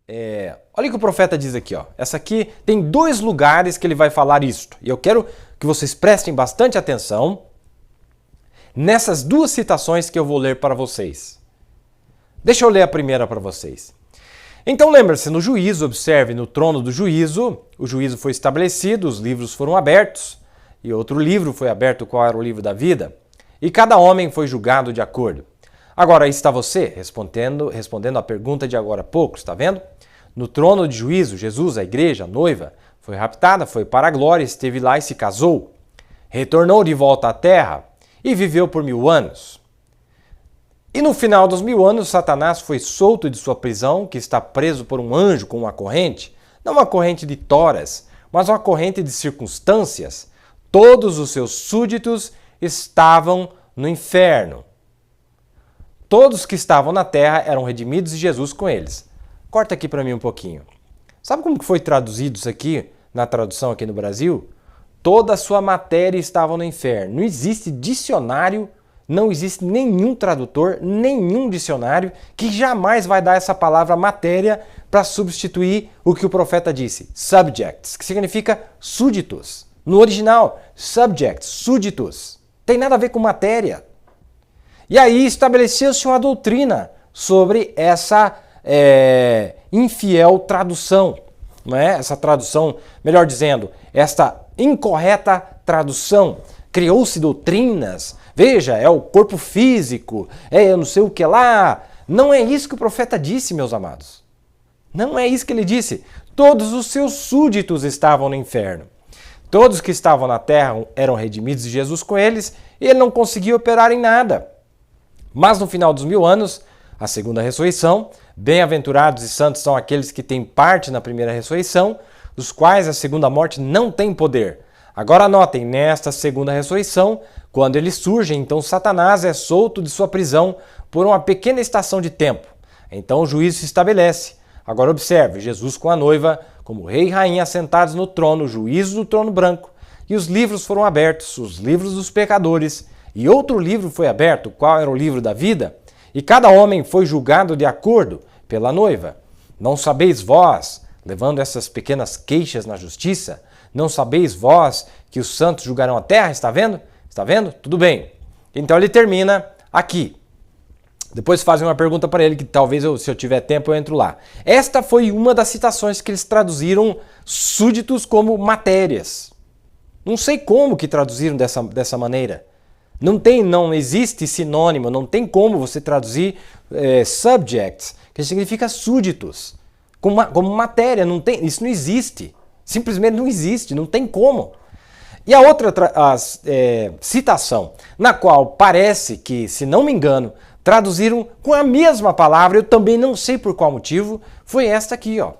Olha o que o profeta diz aqui, ó. Essa aqui tem 2 lugares que ele vai falar isto. E eu quero que vocês prestem bastante atenção nessas 2 citações que eu vou ler para vocês. Deixa eu ler a primeira para vocês. Então lembre-se, no juízo, observe, no trono do juízo, o juízo foi estabelecido, os livros foram abertos, e outro livro foi aberto, qual era o livro da vida, e cada homem foi julgado de acordo. Agora, aí está você, respondendo a pergunta de agora há pouco, está vendo? No trono de juízo, Jesus, a igreja, a noiva, foi raptada, foi para a glória, esteve lá e se casou. Retornou de volta à terra e viveu por 1000 anos. E no final dos 1000 anos, Satanás foi solto de sua prisão, que está preso por um anjo com uma corrente, não uma corrente de toras, mas uma corrente de circunstâncias. Todos os seus súditos estavam no inferno. Todos que estavam na terra eram redimidos e Jesus com eles. Corta aqui para mim um pouquinho. Sabe como que foi traduzido isso aqui, na tradução aqui no Brasil? Toda a sua matéria estava no inferno. Não existe dicionário, não existe nenhum tradutor, nenhum dicionário que jamais vai dar essa palavra matéria para substituir o que o profeta disse, subjects, que significa súditos. No original, subjects, súditos. Tem nada a ver com matéria. E aí estabeleceu-se uma doutrina sobre essa infiel tradução, não é? Essa tradução, melhor dizendo, esta incorreta tradução. Criou-se doutrinas, veja, é o corpo físico, eu não sei o que lá. Não é isso que o profeta disse, meus amados. Não é isso que ele disse. Todos os seus súditos estavam no inferno. Todos que estavam na terra eram redimidos de Jesus com eles e ele não conseguia operar em nada. Mas no final dos 1000 anos, a segunda ressurreição, bem-aventurados e santos são aqueles que têm parte na primeira ressurreição, dos quais a segunda morte não tem poder. Agora notem, nesta segunda ressurreição, quando ele surge, então Satanás é solto de sua prisão por uma pequena estação de tempo. Então o juízo se estabelece. Agora observe, Jesus com a noiva, como rei e rainha sentados no trono, o juízo do trono branco, e os livros foram abertos, os livros dos pecadores, e outro livro foi aberto, qual era o livro da vida? E cada homem foi julgado de acordo pela noiva. Não sabeis vós, levando essas pequenas queixas na justiça, não sabeis vós que os santos julgarão a terra? Está vendo? Está vendo? Tudo bem. Então ele termina aqui. Depois fazem uma pergunta para ele que talvez, se eu tiver tempo, eu entro lá. Esta foi uma das citações que eles traduziram súditos como matérias. Não sei como que traduziram dessa maneira. Não existe sinônimo, não tem como você traduzir subjects, que significa súditos, como matéria. Isso não existe. Simplesmente não existe, não tem como. E a outra citação, na qual parece que, se não me engano, traduziram com a mesma palavra, eu também não sei por qual motivo, foi esta aqui, ó.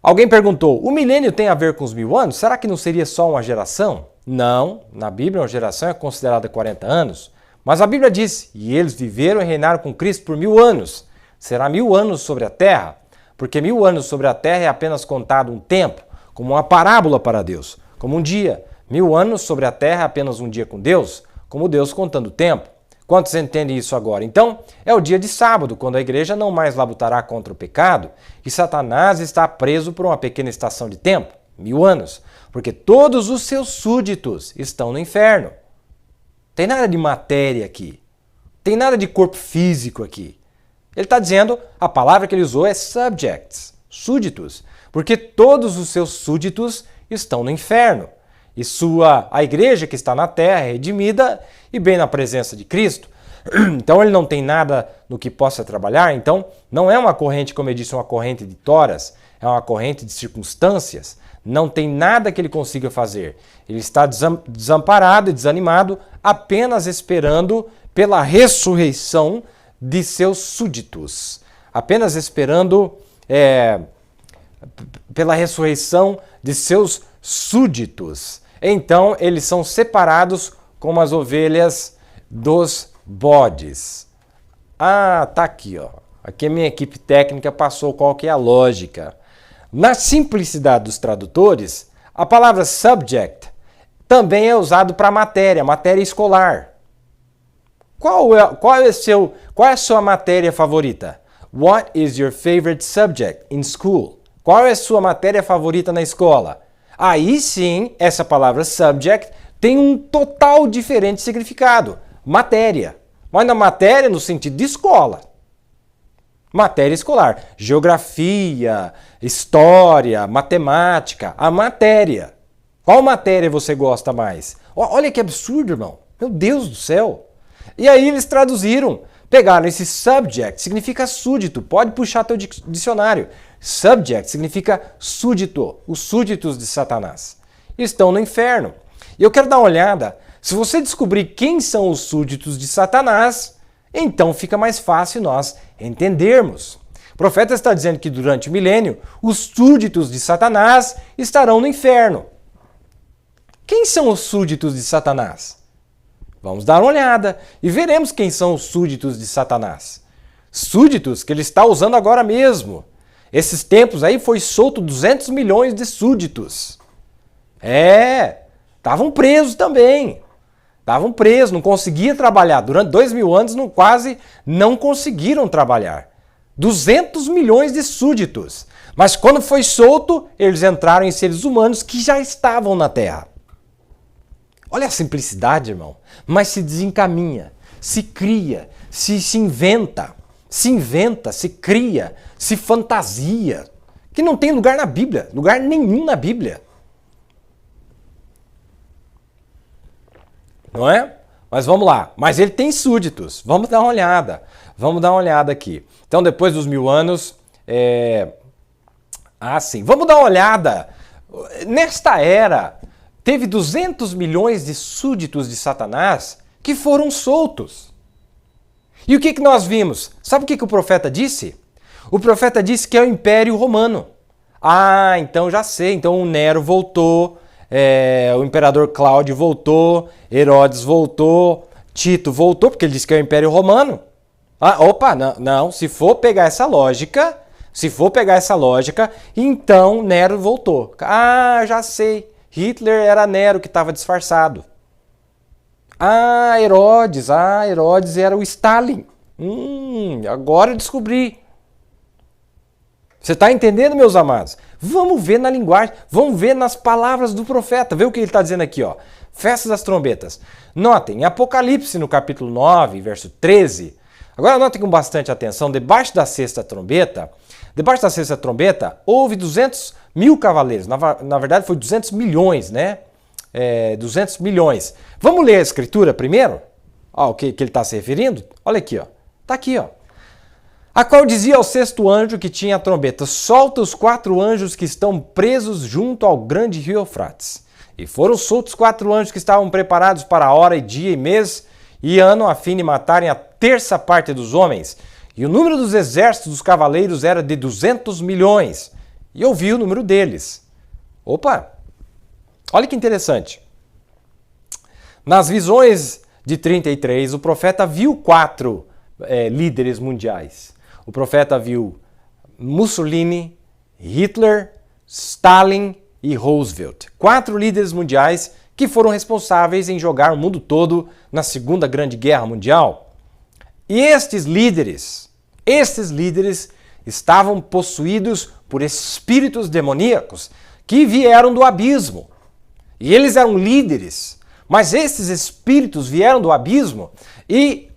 Alguém perguntou, o milênio tem a ver com os 1000 anos? Será que não seria só uma geração? Não, na Bíblia uma geração é considerada 40 anos, mas a Bíblia diz, e eles viveram e reinaram com Cristo por 1000 anos. Será 1000 anos sobre a terra? Porque 1000 anos sobre a terra é apenas contado um tempo, como uma parábola para Deus, como um dia. 1000 anos sobre a terra é apenas um dia com Deus, como Deus contando o tempo. Quantos entendem isso agora? Então, é o dia de sábado, quando a igreja não mais lutará contra o pecado e Satanás está preso por uma pequena estação de tempo, 1000 anos, porque todos os seus súditos estão no inferno. Tem nada de matéria aqui, tem nada de corpo físico aqui. Ele está dizendo, a palavra que ele usou é subjects, súditos, porque todos os seus súditos estão no inferno. E a igreja que está na terra é redimida e bem na presença de Cristo. Então ele não tem nada no que possa trabalhar. Então não é uma corrente, como eu disse, uma corrente de toras, é uma corrente de circunstâncias. Não tem nada que ele consiga fazer. Ele está desamparado e desanimado, apenas esperando pela ressurreição de seus súditos. Apenas esperando pela ressurreição de seus súditos. Então, eles são separados como as ovelhas dos bodes. Ah, tá aqui, ó. Aqui a minha equipe técnica passou qual que é a lógica. Na simplicidade dos tradutores, a palavra subject também é usado para matéria escolar. Qual é a sua matéria favorita? What is your favorite subject in school? Qual é a sua matéria favorita na escola? Aí sim, essa palavra subject tem um total diferente significado. Matéria. Mas na matéria no sentido de escola. Matéria escolar. Geografia, história, matemática. A matéria. Qual matéria você gosta mais? Olha que absurdo, irmão. Meu Deus do céu. E aí eles traduziram. Pegaram esse subject, significa súdito. Pode puxar teu dicionário. Subject significa súdito. Os súditos de Satanás. Estão no inferno. E eu quero dar uma olhada. Se você descobrir quem são os súditos de Satanás, então fica mais fácil nós entendermos. O profeta está dizendo que durante o milênio, os súditos de Satanás estarão no inferno. Quem são os súditos de Satanás? Vamos dar uma olhada e veremos quem são os súditos de Satanás. Súditos que ele está usando agora mesmo. Esses tempos aí foi solto 200 milhões de súditos. Estavam presos também. Estavam presos, não conseguiam trabalhar. Durante 2000 anos quase não conseguiram trabalhar. 200 milhões de súditos. Mas quando foi solto, eles entraram em seres humanos que já estavam na Terra. Olha a simplicidade, irmão. Mas se desencaminha, se cria, se inventa, se cria, se fantasia. Que não tem lugar na Bíblia, lugar nenhum na Bíblia. Não é? Mas vamos lá. Mas ele tem súditos. Vamos dar uma olhada. Vamos dar uma olhada aqui. Então, depois dos 1000 anos... sim. Vamos dar uma olhada. Nesta era, teve 200 milhões de súditos de Satanás que foram soltos. E o que nós vimos? Sabe o que o profeta disse? O profeta disse que é o Império Romano. Então já sei. Então o Nero voltou... o imperador Cláudio voltou, Herodes voltou, Tito voltou, porque ele disse que é o Império Romano. Não, se for pegar essa lógica, então Nero voltou. Já sei, Hitler era Nero que estava disfarçado. Herodes era o Stalin. Agora eu descobri. Você está entendendo, meus amados? Vamos ver na linguagem, vamos ver nas palavras do profeta. Vê o que ele está dizendo aqui, ó. Festa das trombetas. Notem, em Apocalipse, no capítulo 9, verso 13. Agora notem com bastante atenção, debaixo da sexta trombeta, houve 200 mil cavaleiros. Na verdade, foi 200 milhões, né? 200 milhões. Vamos ler a escritura primeiro? O que ele está se referindo? Olha aqui, ó. Está aqui, ó. A qual dizia ao sexto anjo que tinha a trombeta: solta os 4 anjos que estão presos junto ao grande rio Eufrates. E foram soltos 4 anjos que estavam preparados para a hora e dia e mês e ano, a fim de matarem a terça parte dos homens. E o número dos exércitos dos cavaleiros era de 200 milhões. E eu vi o número deles. Olha que interessante. Nas visões de 33, o profeta viu 4 líderes mundiais. O profeta viu Mussolini, Hitler, Stalin e Roosevelt. 4 líderes mundiais que foram responsáveis em jogar o mundo todo na Segunda Grande Guerra Mundial. E estes líderes estavam possuídos por espíritos demoníacos que vieram do abismo. E eles eram líderes, mas esses espíritos vieram do abismo. E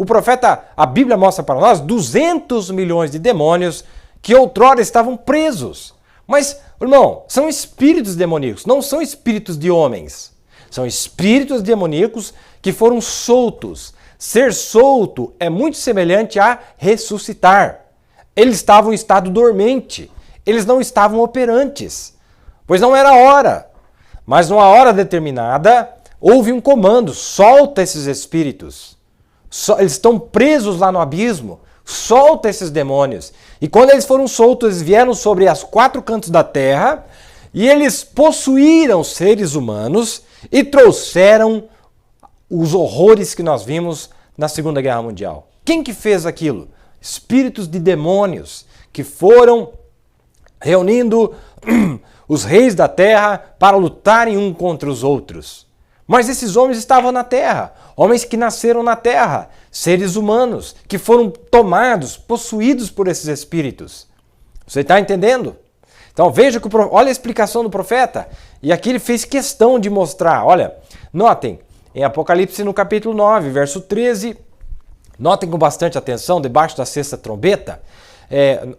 a Bíblia mostra para nós 200 milhões de demônios que outrora estavam presos. Mas, irmão, são espíritos demoníacos, não são espíritos de homens. São espíritos demoníacos que foram soltos. Ser solto é muito semelhante a ressuscitar. Eles estavam em estado dormente, eles não estavam operantes, pois não era hora. Mas numa hora determinada, houve um comando: solta esses espíritos. Eles estão presos lá no abismo. Solta esses demônios. E quando eles foram soltos, eles vieram sobre os 4 cantos da terra e eles possuíram seres humanos e trouxeram os horrores que nós vimos na Segunda Guerra Mundial. Quem que fez aquilo? Espíritos de demônios que foram reunindo os reis da terra para lutarem um contra os outros. Mas esses homens estavam na terra, homens que nasceram na terra, seres humanos, que foram tomados, possuídos por esses espíritos. Você está entendendo? Então veja que olha a explicação do profeta. E aqui ele fez questão de mostrar. Olha, notem, em Apocalipse no capítulo 9, verso 13, notem com bastante atenção, debaixo da sexta trombeta,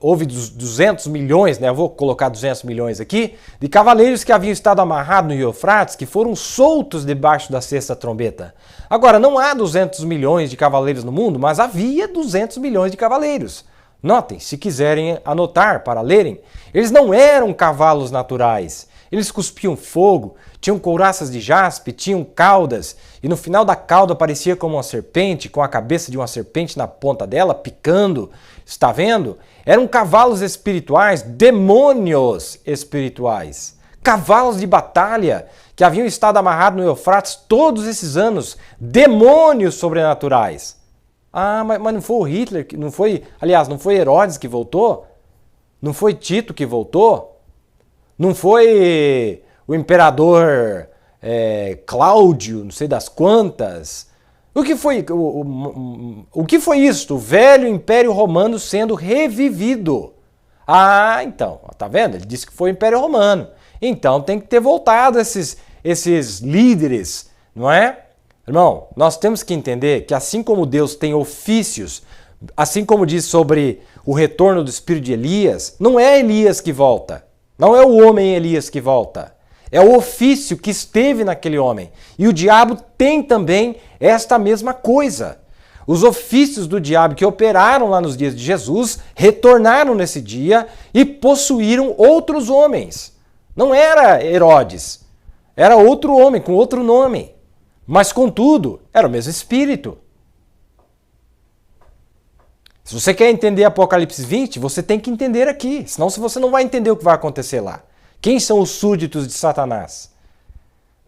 houve 200 milhões, né? Eu vou colocar 200 milhões aqui, de cavaleiros que haviam estado amarrados no Rio Eufrates, que foram soltos debaixo da sexta trombeta. Agora, não há 200 milhões de cavaleiros no mundo, mas havia 200 milhões de cavaleiros. Notem, se quiserem anotar para lerem, eles não eram cavalos naturais. Eles cuspiam fogo, tinham couraças de jaspe, tinham caudas, e no final da cauda parecia como uma serpente, com a cabeça de uma serpente na ponta dela, picando. Está vendo? Eram cavalos espirituais, demônios espirituais. Cavalos de batalha que haviam estado amarrados no Eufrates todos esses anos. Demônios sobrenaturais. Ah, mas não foi o Hitler, não foi Herodes que voltou? Não foi Tito que voltou? Não foi o imperador Cláudio, não sei das quantas? O que foi isto? O velho Império Romano sendo revivido. Ah, então, tá vendo? Ele disse que foi o Império Romano. Então tem que ter voltado esses líderes, não é? Irmão, nós temos que entender que assim como Deus tem ofícios, assim como diz sobre o retorno do espírito de Elias, não é Elias que volta. Não é o homem Elias que volta. É o ofício que esteve naquele homem. E o diabo tem também esta mesma coisa. Os ofícios do diabo que operaram lá nos dias de Jesus retornaram nesse dia e possuíram outros homens. Não era Herodes, era outro homem com outro nome. Mas, contudo, era o mesmo espírito. Se você quer entender Apocalipse 20, você tem que entender aqui. Senão você não vai entender o que vai acontecer lá. Quem são os súditos de Satanás?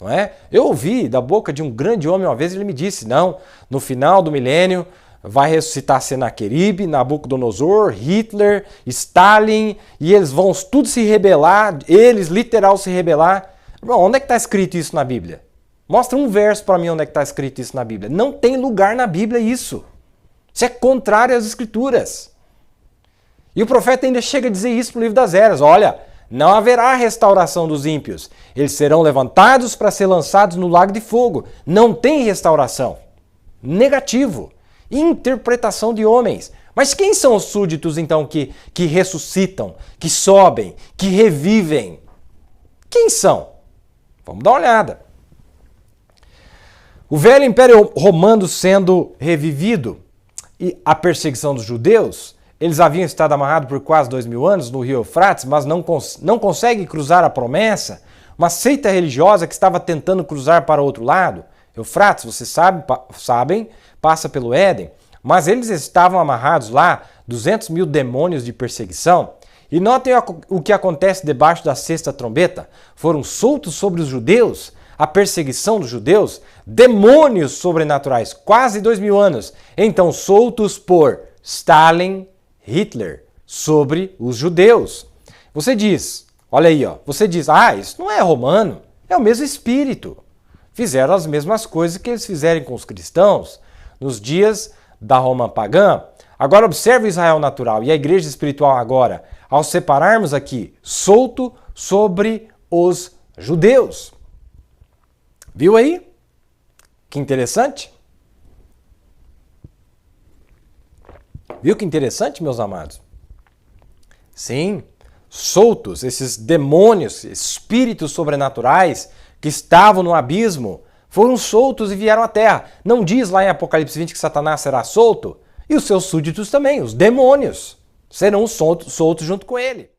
Não é? Eu ouvi da boca de um grande homem uma vez, ele me disse, não, no final do milênio vai ressuscitar Senaqueribe, Nabucodonosor, Hitler, Stalin, e eles vão tudo se rebelar, eles literal se rebelar. Bom, onde é que está escrito isso na Bíblia? Mostra um verso para mim onde é que está escrito isso na Bíblia. Não tem lugar na Bíblia isso. Isso é contrário às Escrituras. E o profeta ainda chega a dizer isso no livro das Eras. Olha, não haverá restauração dos ímpios. Eles serão levantados para ser lançados no lago de fogo. Não tem restauração. Negativo. Interpretação de homens. Mas quem são os súditos, então, que ressuscitam, que sobem, que revivem? Quem são? Vamos dar uma olhada. O velho Império Romano sendo revivido e a perseguição dos judeus, eles haviam estado amarrados por quase 2000 anos no Rio Eufrates, mas não conseguem cruzar a promessa. Uma seita religiosa que estava tentando cruzar para o outro lado. Eufrates, vocês sabem, passa pelo Éden, mas eles estavam amarrados lá, 200 mil demônios de perseguição. E notem o que acontece debaixo da sexta trombeta. Foram soltos sobre os judeus, a perseguição dos judeus, demônios sobrenaturais, quase 2000 anos. Então soltos por Stalin, Hitler, sobre os judeus. Você diz, olha aí, ó, você diz, isso não é romano, é o mesmo espírito. Fizeram as mesmas coisas que eles fizeram com os cristãos nos dias da Roma pagã. Agora observe o Israel natural e a igreja espiritual agora, ao separarmos aqui, solto sobre os judeus. Viu aí? Que interessante? Viu que interessante, meus amados? Sim, soltos, esses demônios, espíritos sobrenaturais que estavam no abismo, foram soltos e vieram à terra. Não diz lá em Apocalipse 20 que Satanás será solto? E os seus súditos também, os demônios, serão soltos junto com ele.